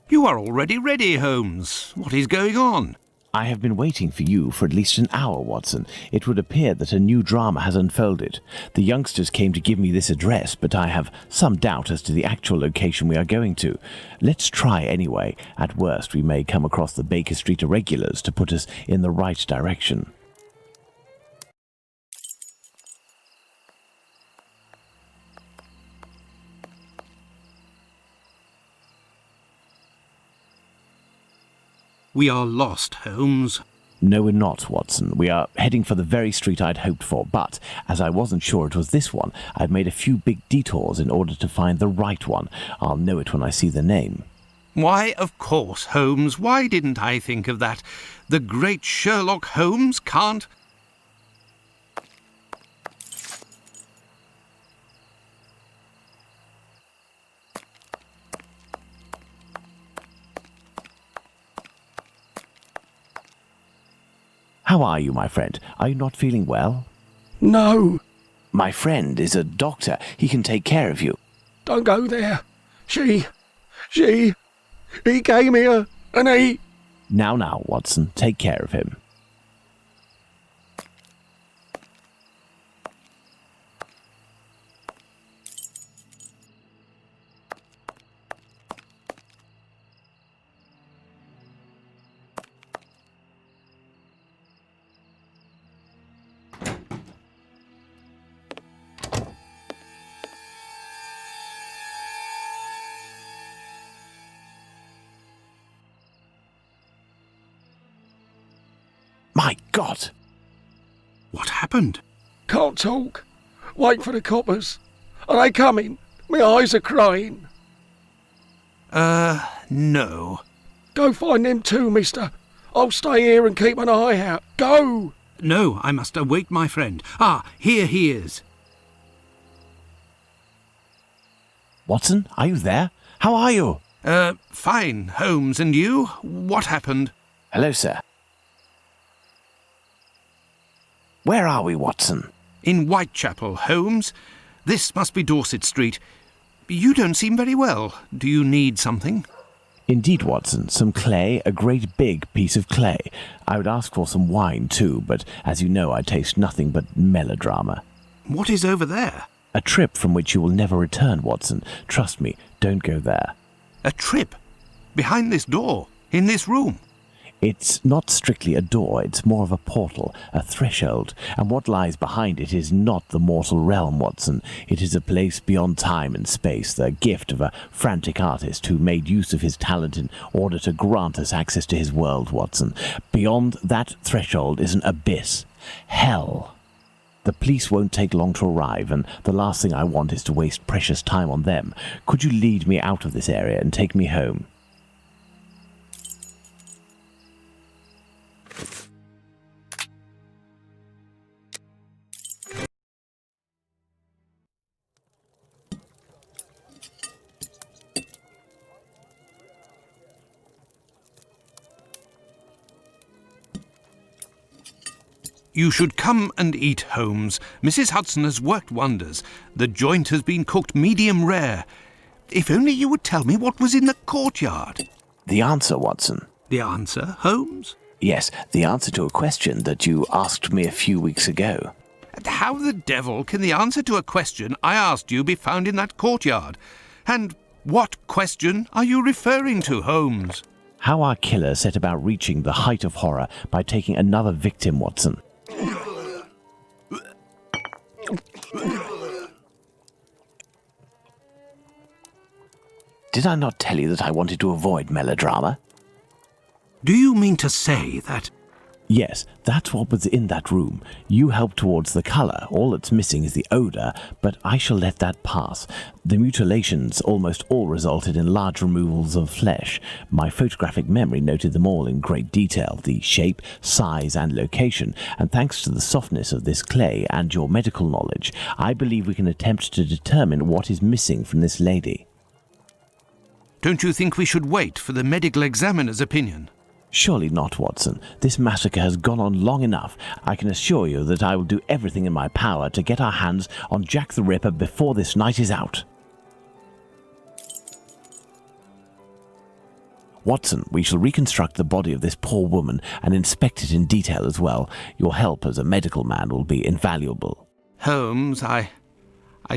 You are already ready, Holmes. What is going on? I have been waiting for you for at least an hour, Watson. It would appear that a new drama has unfolded. The youngsters came to give me this address, but I have some doubt as to the actual location we are going to. Let's try anyway. At worst, we may come across the Baker Street irregulars to put us in the right direction. We are lost, Holmes. No, we're not, Watson. We are heading for the very street I'd hoped for, but as I wasn't sure it was this one, I've made a few big detours in order to find the right one. I'll know it when I see the name. Why, of course, Holmes. Why didn't I think of that? The great Sherlock Holmes can't... How are you, my friend? Are you not feeling well? No, My friend is a doctor. He can take care of you. don't go there. He came here and he... Now, Watson, take care of him. My God! What happened? Can't talk. Wait for the coppers. Are they coming? My eyes are crying. No. Go find them too, mister. I'll stay here and keep an eye out. Go! No, I must await my friend. Ah, here he is. Watson, are you there? How are you? Fine, Holmes, and you? What happened? Hello, sir. Where are we, Watson? In Whitechapel, Holmes. This must be Dorset Street. You don't seem very well. Do you need something? Indeed, Watson. Some clay, a great big piece of clay. I would ask for some wine, too, but as you know, I taste nothing but melodrama. What is over there? A trip from which you will never return, Watson. Trust me, don't go there. A trip? Behind this door? In this room? It's not strictly a door, it's more of a portal, a threshold, and what lies behind it is not the mortal realm, Watson. It is a place beyond time and space, the gift of a frantic artist who made use of his talent in order to grant us access to his world, Watson. Beyond that threshold is an abyss. Hell. The police won't take long to arrive, and the last thing I want is to waste precious time on them. Could you lead me out of this area and take me home? You should come and eat, Holmes. Mrs. Hudson has worked wonders. The joint has been cooked medium rare. If only you would tell me what was in the courtyard. The answer, Watson. The answer, Holmes? Yes, the answer to a question that you asked me a few weeks ago. How the devil can the answer to a question I asked you be found in that courtyard? And what question are you referring to, Holmes? How our killer set about reaching the height of horror by taking another victim, Watson. Did I not tell you that I wanted to avoid melodrama? Do you mean to say that... Yes, that's what was in that room. You helped towards the colour. All that's missing is the odour, but I shall let that pass. The mutilations almost all resulted in large removals of flesh. My photographic memory noted them all in great detail, the shape, size and location, and thanks to the softness of this clay and your medical knowledge, I believe we can attempt to determine what is missing from this lady. Don't you think we should wait for the medical examiner's opinion? Surely not, Watson. This massacre has gone on long enough. I can assure you that I will do everything in my power to get our hands on Jack the Ripper before this night is out. Watson, we shall reconstruct the body of this poor woman and inspect it in detail as well. Your help as a medical man will be invaluable. Holmes, I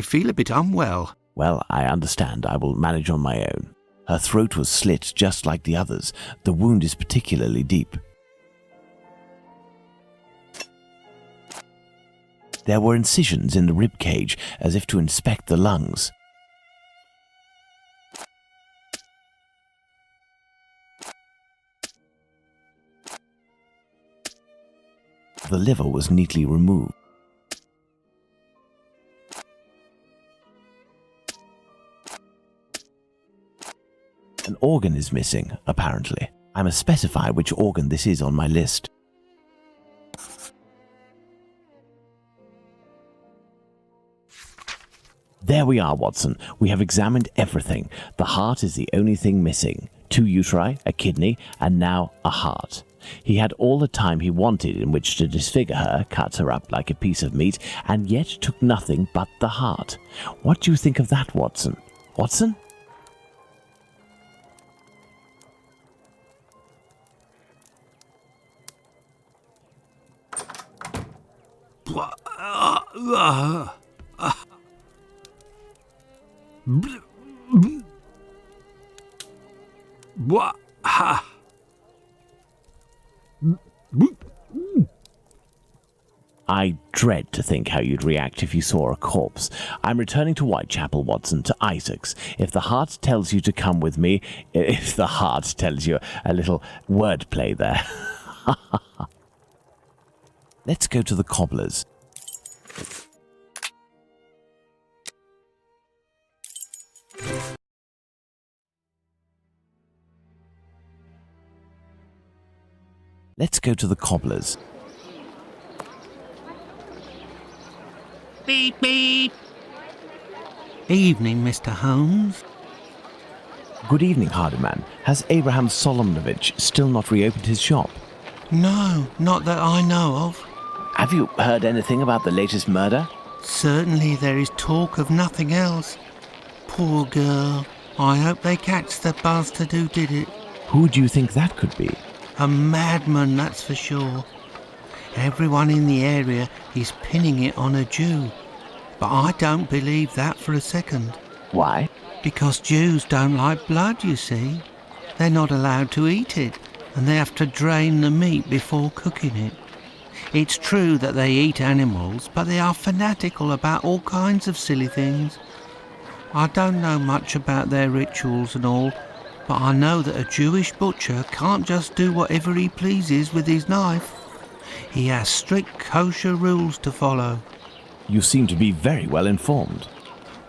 feel a bit unwell. Well, I understand. I will manage on my own. Her throat was slit just like the others. The wound is particularly deep. There were incisions in the rib cage, as if to inspect the lungs. The liver was neatly removed. An organ is missing, apparently. I must specify which organ this is on my list. There we are, Watson. We have examined everything. The heart is the only thing missing. 2 uteri, a kidney, and now a heart. He had all the time he wanted in which to disfigure her, cut her up like a piece of meat, and yet took nothing but the heart. What do you think of that, Watson? Watson? I dread to think how you'd react if you saw a corpse. I'm returning to Whitechapel, Watson, to Isaac's. If the heart tells you to come with me, if the heart tells you a little wordplay there. Let's go to the cobbler's. Let's go to the cobbler's. Beep, beep. Evening, Mr. Holmes. Good evening, Hardyman. Has Abraham Solomnovich still not reopened his shop? No, not that I know of. Have you heard anything about the latest murder? Certainly there is talk of nothing else. Poor girl. I hope they catch the bastard who did it. Who do you think that could be? A madman, that's for sure. Everyone in the area is pinning it on a Jew. But I don't believe that for a second. Why? Because Jews don't like blood, you see. They're not allowed to eat it, and they have to drain the meat before cooking it. It's true that they eat animals, but they are fanatical about all kinds of silly things. I don't know much about their rituals and all, but I know that a Jewish butcher can't just do whatever he pleases with his knife. He has strict kosher rules to follow. You seem to be very well informed.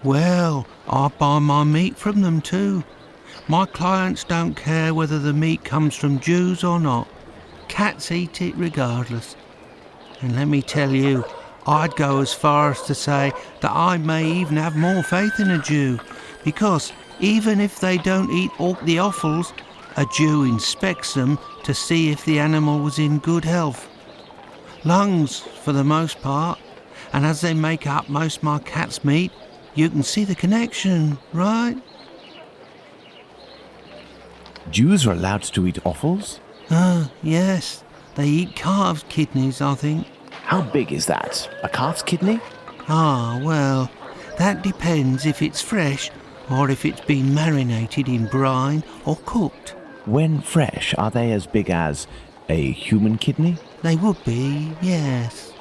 Well, I buy my meat from them too. My clients don't care whether the meat comes from Jews or not. Cats eat it regardless. And let me tell you, I'd go as far as to say that I may even have more faith in a Jew, because even if they don't eat all the offals, a Jew inspects them to see if the animal was in good health. Lungs, for the most part, and as they make up most of my cat's meat, you can see the connection, right? Jews are allowed to eat offals? Yes. They eat calves' kidneys, I think. How big is that? A calf's kidney? Ah, well, that depends if it's fresh or if it's been marinated in brine or cooked. When fresh, are they as big as a human kidney? They would be, yes.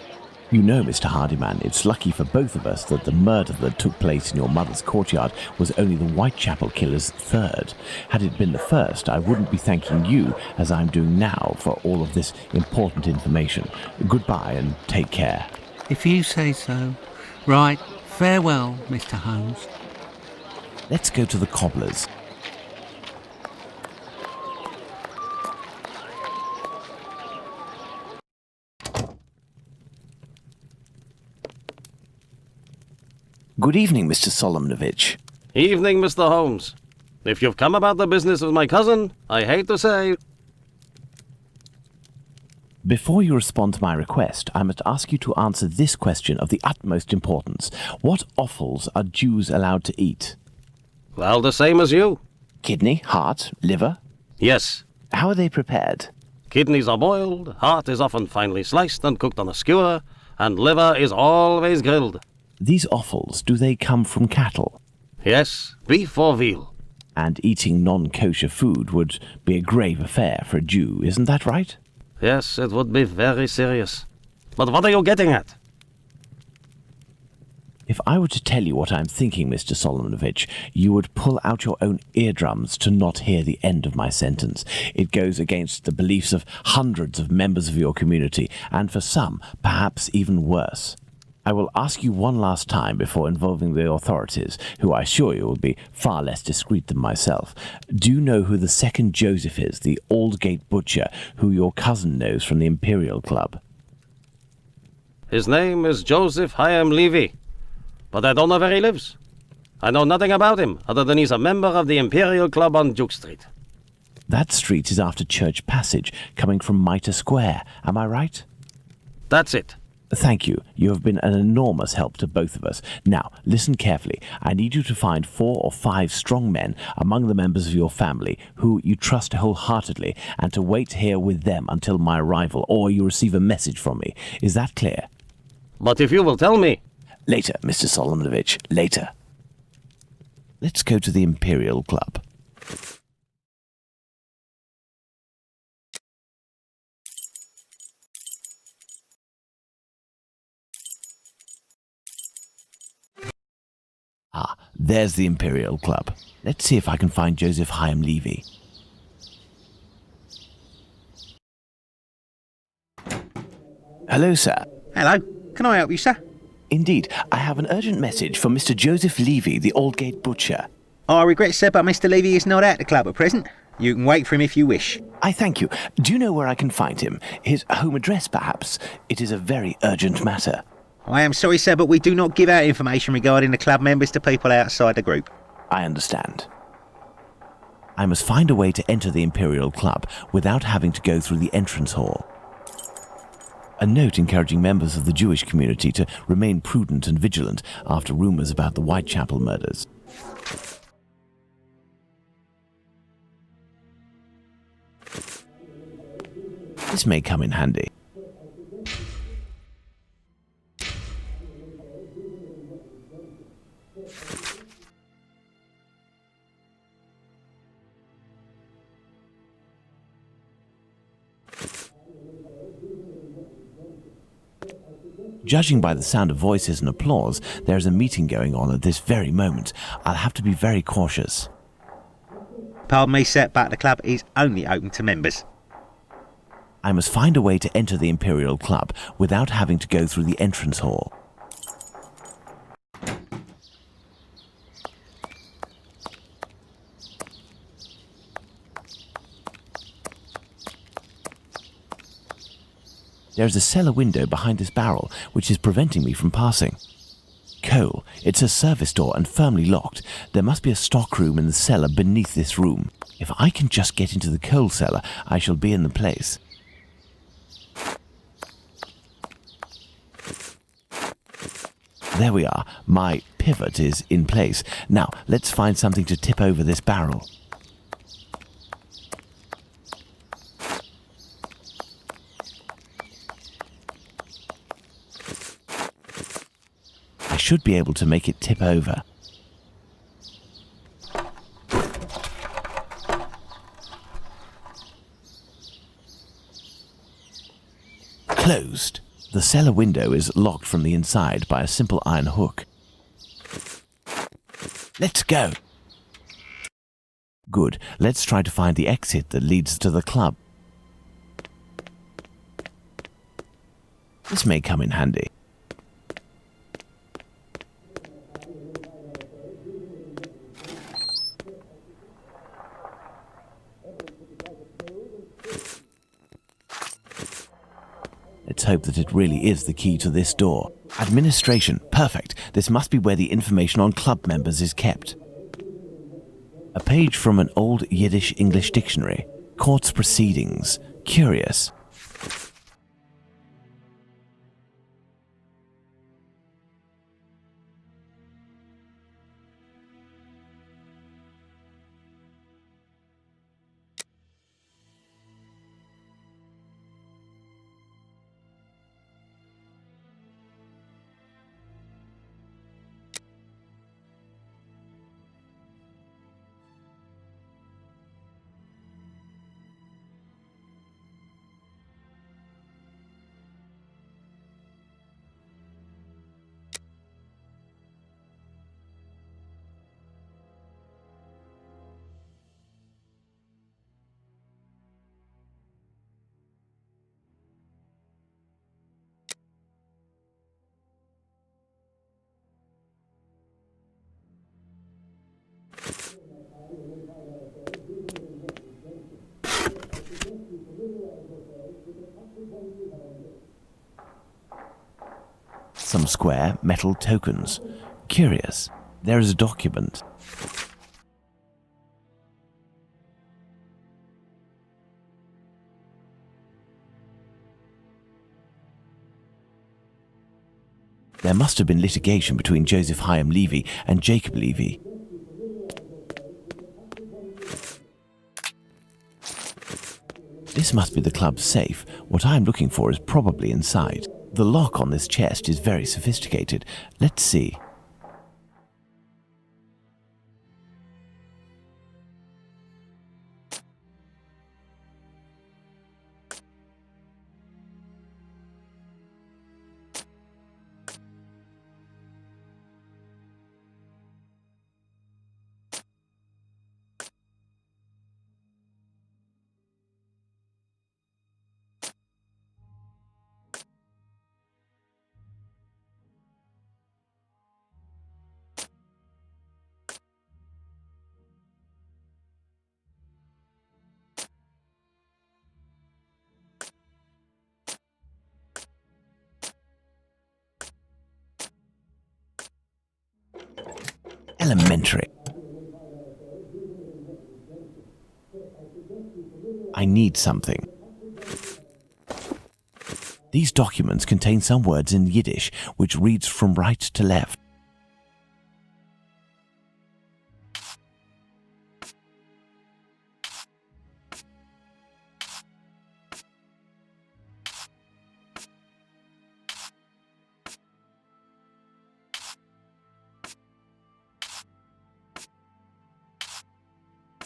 You know, Mr. Hardyman, it's lucky for both of us that the murder that took place in your mother's courtyard was only the Whitechapel killer's third. Had it been the first, I wouldn't be thanking you, as I'm doing now, for all of this important information. Goodbye and take care. If you say so. Right, farewell, Mr. Holmes. Let's go to the cobbler's. Good evening, Mr. Solomnovich. Evening, Mr. Holmes. If you've come about the business of my cousin, I hate to say... Before you respond to my request, I must ask you to answer this question of the utmost importance. What offals are Jews allowed to eat? Well, the same as you. Kidney, heart, liver? Yes. How are they prepared? Kidneys are boiled, heart is often finely sliced and cooked on a skewer, and liver is always grilled. These offals, do they come from cattle? Yes, beef or veal. And eating non-kosher food would be a grave affair for a Jew, isn't that right? Yes, it would be very serious. But what are you getting at? If I were to tell you what I'm thinking, Mr. Solomonovich, you would pull out your own eardrums to not hear the end of my sentence. It goes against the beliefs of hundreds of members of your community, and for some, perhaps even worse. I will ask you one last time before involving the authorities, who I assure you will be far less discreet than myself. Do you know who the second Joseph is, the Aldgate butcher, who your cousin knows from the Imperial Club? His name is Joseph Chaim Levy, but I don't know where he lives. I know nothing about him, other than he's a member of the Imperial Club on Duke Street. That street is after Church Passage, coming from Mitre Square, am I right? That's it. Thank you. You have been an enormous help to both of us. Now, listen carefully. I need you to find 4 or 5 strong men among the members of your family who you trust wholeheartedly, and to wait here with them until my arrival, or you receive a message from me. Is that clear? But if you will tell me... Later, Mr. Solomonovich, later. Let's go to the Imperial Club. Ah, there's the Imperial Club. Let's see if I can find Joseph Chaim Levy. Hello, sir. Hello, can I help you, sir? Indeed, I have an urgent message for Mr. Joseph Levy, the Aldgate butcher. I regret, sir, but Mr. Levy is not at the club at present. You can wait for him if you wish. I thank you. Do you know where I can find him? His home address, perhaps? It is a very urgent matter. I am sorry, sir, but we do not give out information regarding the club members to people outside the group. I understand. I must find a way to enter the Imperial Club without having to go through the entrance hall. A note encouraging members of the Jewish community to remain prudent and vigilant after rumors about the Whitechapel murders. This may come in handy. Judging by the sound of voices and applause, there is a meeting going on at this very moment. I'll have to be very cautious. Pardon me, sir, but the club is only open to members. I must find a way to enter the Imperial Club without having to go through the entrance hall. There is a cellar window behind this barrel, which is preventing me from passing. Coal. It's a service door and firmly locked. There must be a stockroom in the cellar beneath this room. If I can just get into the coal cellar, I shall be in the place. There we are. My pivot is in place. Now, let's find something to tip over this barrel. I should be able to make it tip over. Closed. The cellar window is locked from the inside by a simple iron hook. Let's go. Good. Let's try to find the exit that leads to the club. This may come in handy. Let's hope that it really is the key to this door. Administration. Perfect. This must be where the information on club members is kept. A page from an old Yiddish-English dictionary. Court's proceedings. Curious. some square metal tokens. Curious. There is a document. There must have been litigation between Joseph Hyam Levy and Jacob Levy. This must be the club's safe. What I'm looking for is probably inside. The lock on this chest is very sophisticated. Let's see. Elementary. I need something. These documents contain some words in Yiddish, which reads from right to left.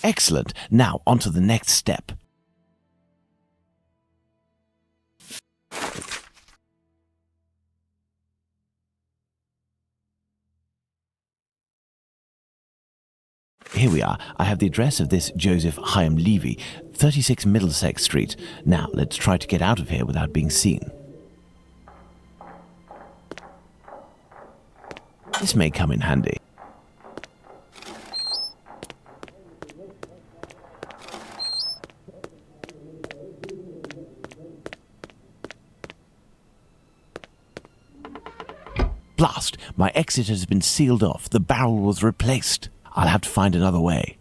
Excellent. Now, on to the next step. Here we are. I have the address of this Joseph Hyam Levy, 36 Middlesex Street. Now, let's try to get out of here without being seen. This may come in handy. Blast! My exit has been sealed off. The barrel was replaced. I'll have to find another way.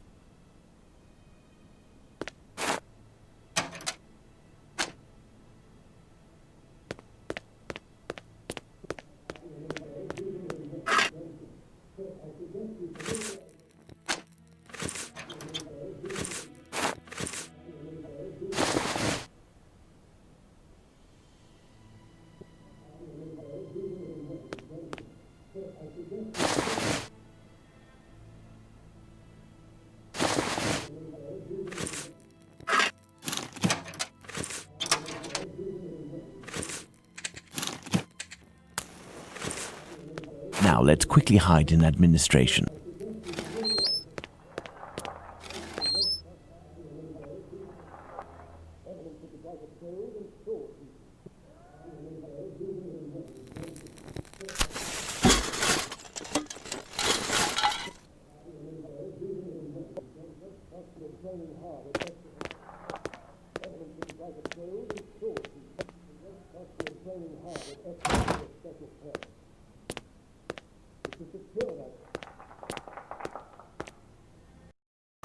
Now let's quickly hide in administration.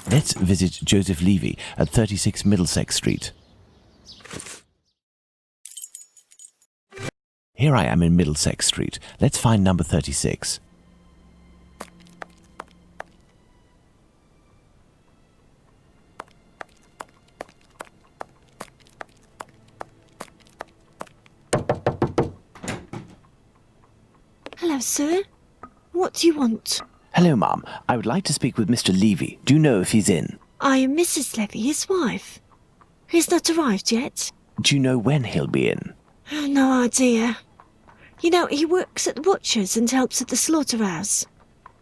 Let's visit Joseph Levy at 36 Middlesex Street. Here I am in Middlesex Street. Let's find number 36. Hello, sir. What do you want? Hello, Ma'am. I would like to speak with Mr. Levy. Do you know if he's in? I am Mrs. Levy, his wife. He's not arrived yet. Do you know when he'll be in? No idea. You know, he works at the butcher's and helps at the slaughterhouse.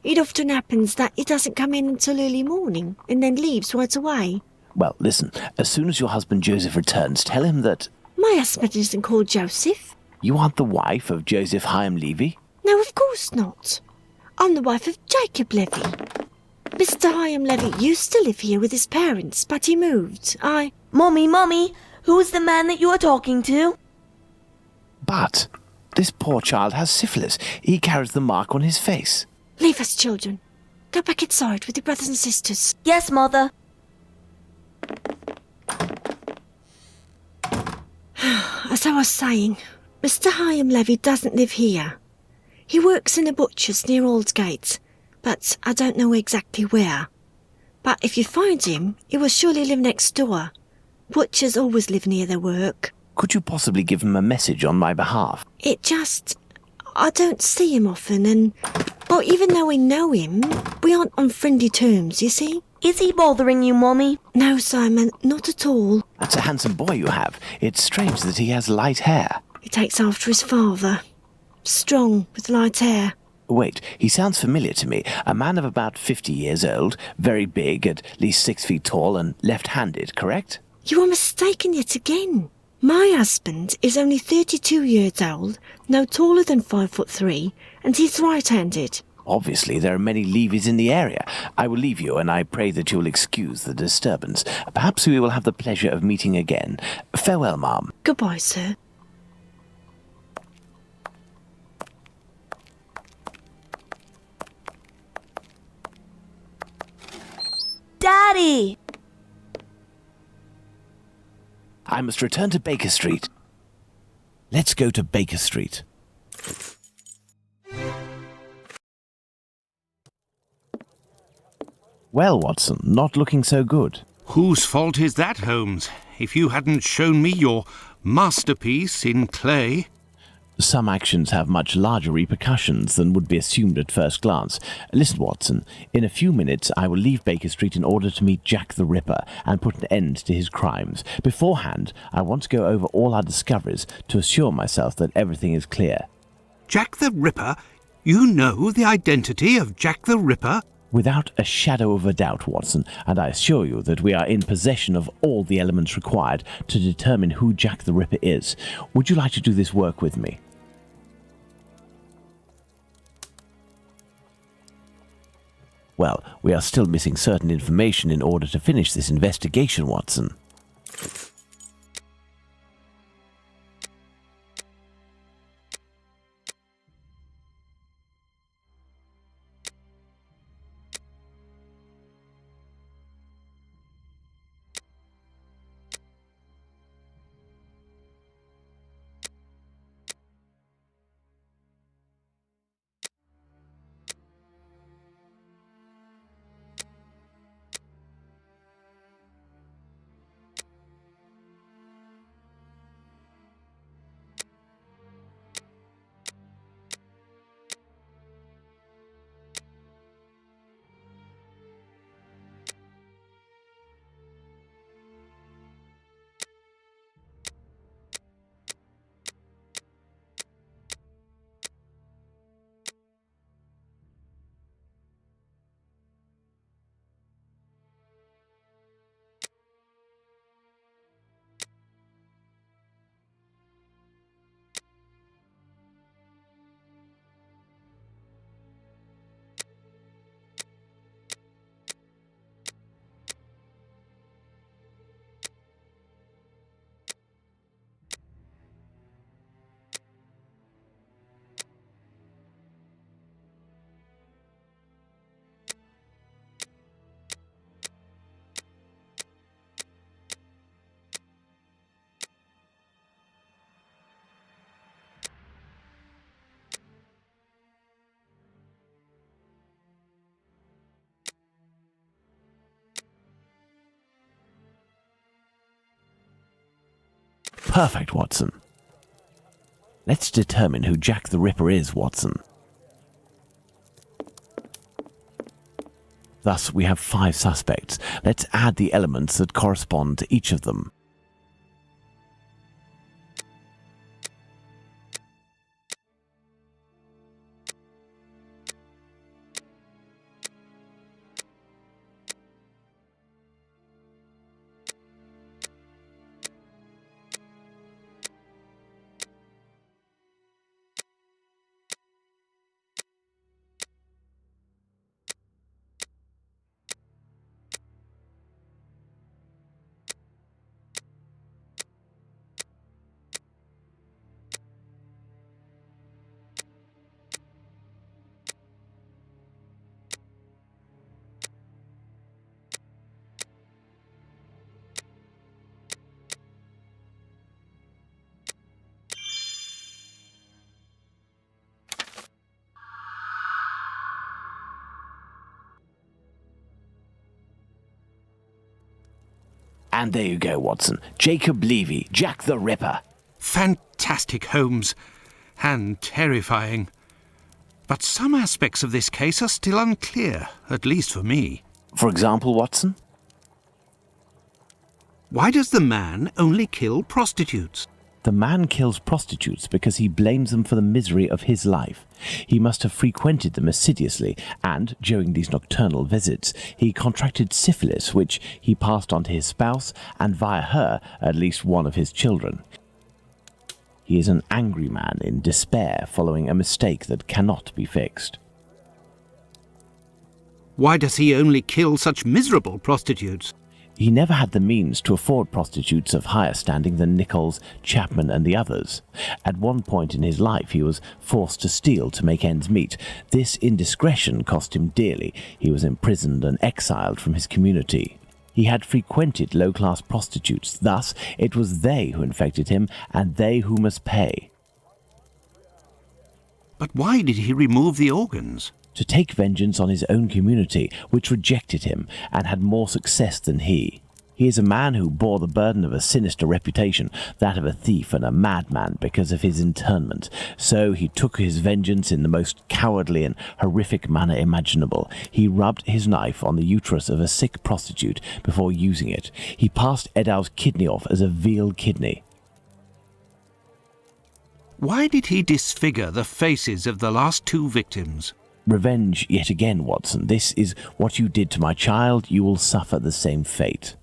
It often happens that he doesn't come in until early morning and then leaves right away. Well, listen. As soon as your husband Joseph returns, tell him that... My husband isn't called Joseph. You aren't the wife of Joseph Hyam Levy? No, of course not. I'm the wife of Jacob Levy. Mr. Hyam Levy used to live here with his parents, but he moved. Mommy, who's the man that you are talking to? But This poor child has syphilis. He carries the mark on his face. Leave us, children. Go back inside with your brothers and sisters. Yes, Mother. As I was saying, Mr. Hyam Levy doesn't live here. He works in a butcher's near Aldgate, but I don't know exactly where. But if you find him, he will surely live next door. Butchers always live near their work. Could you possibly give him a message on my behalf? I don't see him often, and, well, even though we know him, we aren't on friendly terms, you see? Is he bothering you, Mommy? No, Simon, not at all. That's a handsome boy you have. It's strange that he has light hair. He takes after his father. Strong, with light hair. Wait, he sounds familiar to me. A man of about 50 years old, very big, at least 6 feet tall, and left-handed, correct? You are mistaken yet again. My husband is only 32 years old, no taller than 5'3", and he's right-handed. Obviously, there are many Levies in the area. I will leave you, and I pray that you will excuse the disturbance. Perhaps we will have the pleasure of meeting again. Farewell, ma'am. Goodbye, sir. Daddy! I must return to Baker Street. Let's go to Baker Street. Well, Watson, not looking so good. Whose fault is that, Holmes? If you hadn't shown me your masterpiece in clay. Some actions have much larger repercussions than would be assumed at first glance. Listen, Watson, in a few minutes I will leave Baker Street in order to meet Jack the Ripper and put an end to his crimes. Beforehand, I want to go over all our discoveries to assure myself that everything is clear. Jack the Ripper? You know the identity of Jack the Ripper? Without a shadow of a doubt, Watson, and I assure you that we are in possession of all the elements required to determine who Jack the Ripper is. Would you like to do this work with me? Well, we are still missing certain information in order to finish this investigation, Watson. Perfect, Watson. Let's determine who Jack the Ripper is, Watson. Thus, we have 5 suspects. Let's add the elements that correspond to each of them. And there you go, Watson. Jacob Levy, Jack the Ripper. Fantastic, Holmes. And terrifying. But some aspects of this case are still unclear, at least for me. For example, Watson? Why does the man only kill prostitutes? The man kills prostitutes because he blames them for the misery of his life. He must have frequented them assiduously, and, during these nocturnal visits, he contracted syphilis, which he passed on to his spouse, and via her, at least one of his children. He is an angry man in despair following a mistake that cannot be fixed. Why does he only kill such miserable prostitutes? He never had the means to afford prostitutes of higher standing than Nichols, Chapman, and the others. At one point in his life he was forced to steal to make ends meet. This indiscretion cost him dearly. He was imprisoned and exiled from his community. He had frequented low-class prostitutes. Thus, it was they who infected him, and they who must pay. But why did he remove the organs? To take vengeance on his own community, which rejected him and had more success than he. He is a man who bore the burden of a sinister reputation, that of a thief and a madman, because of his internment. So he took his vengeance in the most cowardly and horrific manner imaginable. He rubbed his knife on the uterus of a sick prostitute before using it. He passed Edow's kidney off as a veal kidney. Why did he disfigure the faces of the last two victims? Revenge yet again, Watson. This is what you did to my child. You will suffer the same fate.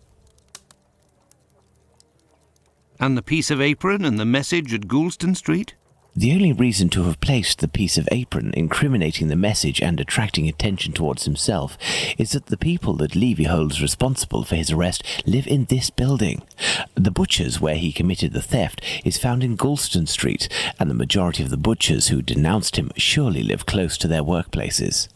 And the piece of apron and the message at Goulston Street? The only reason to have placed the piece of apron incriminating the message and attracting attention towards himself is that the people that Levy holds responsible for his arrest live in this building. The butcher's where he committed the theft is found in Goulston Street, and the majority of the butchers who denounced him surely live close to their workplaces.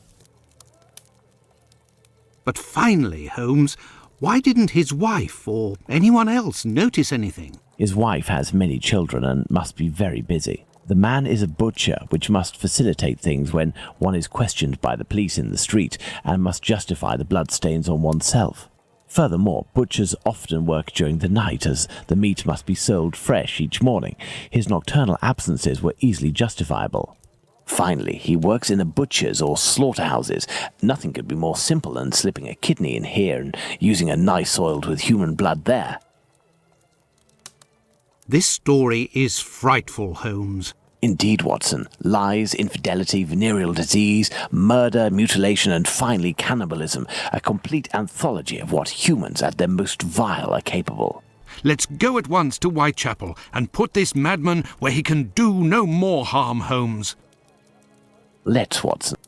But finally, Holmes, why didn't his wife or anyone else notice anything? His wife has many children and must be very busy. The man is a butcher, which must facilitate things when one is questioned by the police in the street and must justify the bloodstains on oneself. Furthermore, butchers often work during the night, as the meat must be sold fresh each morning. His nocturnal absences were easily justifiable. Finally, he works in the butchers or slaughterhouses. Nothing could be more simple than slipping a kidney in here and using a knife oiled with human blood there. This story is frightful, Holmes. Indeed, Watson. Lies, infidelity, venereal disease, murder, mutilation, and finally cannibalism. A complete anthology of what humans at their most vile are capable. Let's go at once to Whitechapel and put this madman where he can do no more harm, Holmes. Let's, Watson.